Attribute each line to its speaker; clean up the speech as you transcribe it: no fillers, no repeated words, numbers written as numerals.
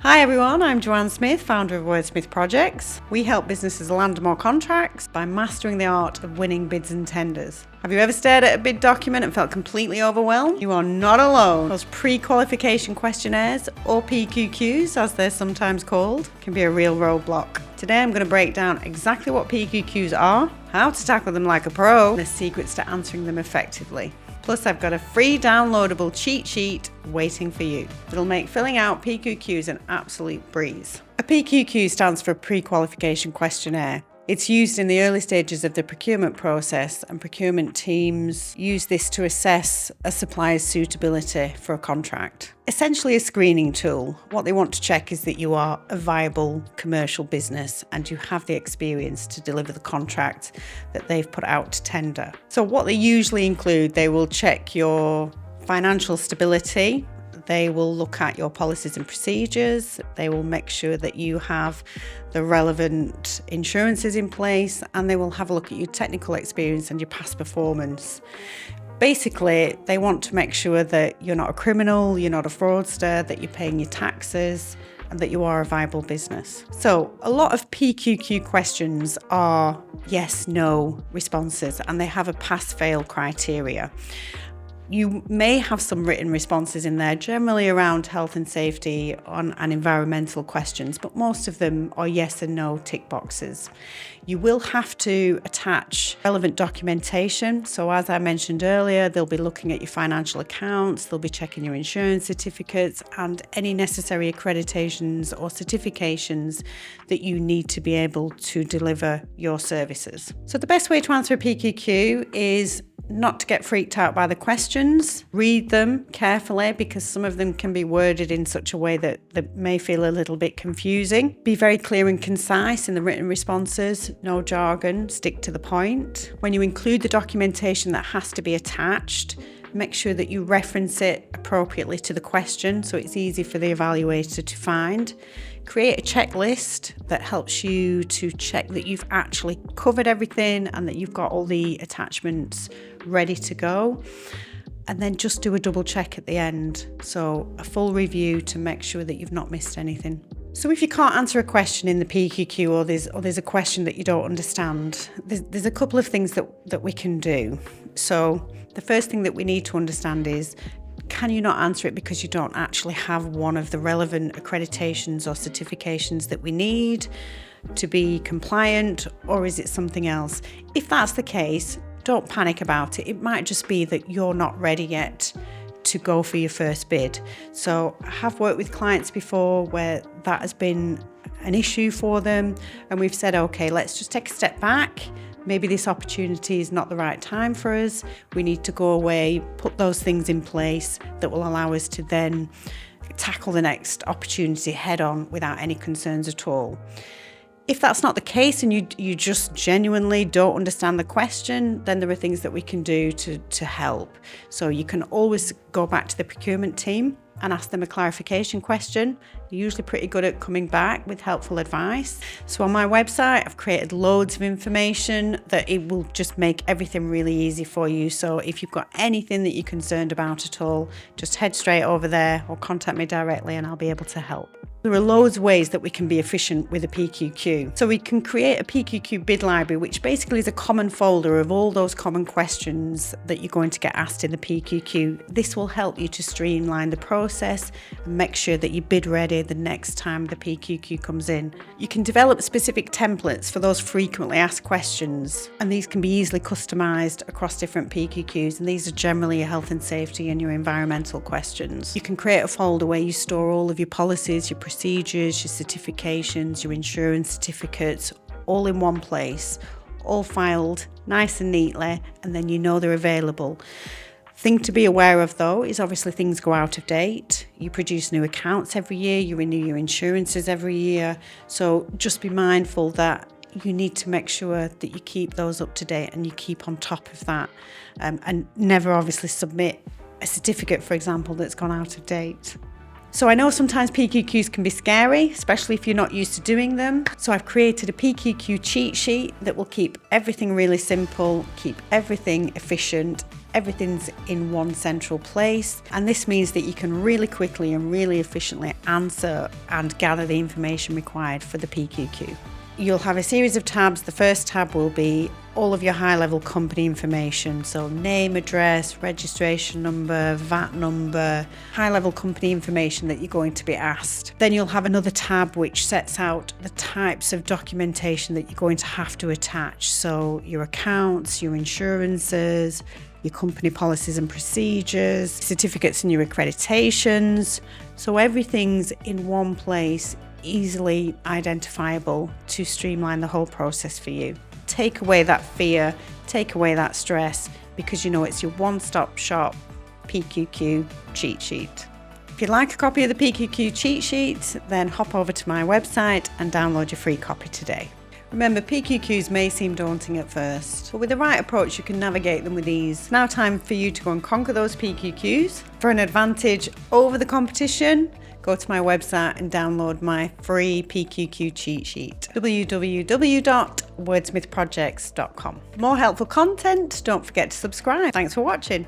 Speaker 1: Hi everyone, I'm Joanne Smith, founder of Wordsmith Projects. We help businesses land more contracts by mastering the art of winning bids and tenders. Have you ever stared at a bid document and felt completely overwhelmed? You are not alone. Those pre-qualification questionnaires, or PQQs as they're sometimes called, can be a real roadblock. Today I'm going to break down exactly what PQQs are, how to tackle them like a pro, and the secrets to answering them effectively. Plus, I've got a free downloadable cheat sheet waiting for you. It'll make filling out PQQs an absolute breeze. A PQQ stands for Pre-Qualification Questionnaire. It's used in the early stages of the procurement process, and procurement teams use this to assess a supplier's suitability for a contract. Essentially a screening tool. What they want to check is that you are a viable commercial business and you have the experience to deliver the contract that they've put out to tender. So what they usually include, they will check your financial stability. They will look at your policies and procedures. They will make sure that you have the relevant insurances in place, and they will have a look at your technical experience and your past performance. Basically, they want to make sure that you're not a criminal, you're not a fraudster, that you're paying your taxes, and that you are a viable business. So a lot of PQQ questions are yes, no responses, and they have a pass-fail criteria. You may have some written responses in there, generally around health and safety and environmental questions, but most of them are yes and no tick boxes. You will have to attach relevant documentation. So as I mentioned earlier, they'll be looking at your financial accounts, they'll be checking your insurance certificates and any necessary accreditations or certifications that you need to be able to deliver your services. So the best way to answer a PQQ is not to get freaked out by the questions. Read them carefully because some of them can be worded in such a way that may feel a little bit confusing. Be very clear and concise in the written responses, no jargon, stick to the point. When you include the documentation that has to be attached, make sure that you reference it appropriately to the question so it's easy for the evaluator to find. Create a checklist that helps you to check that you've actually covered everything and that you've got all the attachments ready to go. And then just do a double check at the end. So a full review to make sure that you've not missed anything. So if you can't answer a question in the PQQ or there's a question that you don't understand, there's a couple of things that we can do. So the first thing that we need to understand is, can you not answer it because you don't actually have one of the relevant accreditations or certifications that we need to be compliant, or is it something else? If that's the case, don't panic about it. It might just be that you're not ready yet to go for your first bid. So I have worked with clients before where that has been an issue for them, and we've said, okay, let's just take a step back. Maybe this opportunity is not the right time for us. We need to go away, put those things in place that will allow us to then tackle the next opportunity head on without any concerns at all. If that's not the case and you just genuinely don't understand the question, then there are things that we can do to help. So you can always go back to the procurement team and ask them a clarification question. They're usually pretty good at coming back with helpful advice. So on my website, I've created loads of information that it will just make everything really easy for you. So if you've got anything that you're concerned about at all, just head straight over there or contact me directly and I'll be able to help. There are loads of ways that we can be efficient with a PQQ. So we can create a PQQ bid library, which basically is a common folder of all those common questions that you're going to get asked in the PQQ. This will help you to streamline the process and make sure that you're bid ready the next time the PQQ comes in. You can develop specific templates for those frequently asked questions, and these can be easily customized across different PQQs, and these are generally your health and safety and your environmental questions. You can create a folder where you store all of your policies, your procedures, your certifications, your insurance certificates, all in one place, all filed nice and neatly, and then you know they're available. Thing to be aware of though is obviously things go out of date. You produce new accounts every year, you renew your insurances every year. So just be mindful that you need to make sure that you keep those up to date and you keep on top of that, and never obviously submit a certificate, for example, that's gone out of date. So I know sometimes PQQs can be scary, especially if you're not used to doing them. So I've created a PQQ cheat sheet that will keep everything really simple, keep everything efficient, everything's in one central place. And this means that you can really quickly and really efficiently answer and gather the information required for the PQQ. You'll have a series of tabs. The first tab will be all of your high-level company information, so name, address, registration number, VAT number, high-level company information that you're going to be asked. Then you'll have another tab which sets out the types of documentation that you're going to have to attach, so your accounts, your insurances, your company policies and procedures, certificates and your accreditations. So everything's in one place, easily identifiable to streamline the whole process for you. Take away that fear, take away that stress, because you know it's your one-stop shop PQQ cheat sheet. If you'd like a copy of the PQQ cheat sheet, then hop over to my website and download your free copy today. Remember, PQQs may seem daunting at first, but with the right approach you can navigate them with ease. It's now time for you to go and conquer those PQQs. For an advantage over the competition, go to my website and download my free PQQ cheat sheet, www.wordsmithprojects.com. For more helpful content, don't forget to subscribe. Thanks for watching.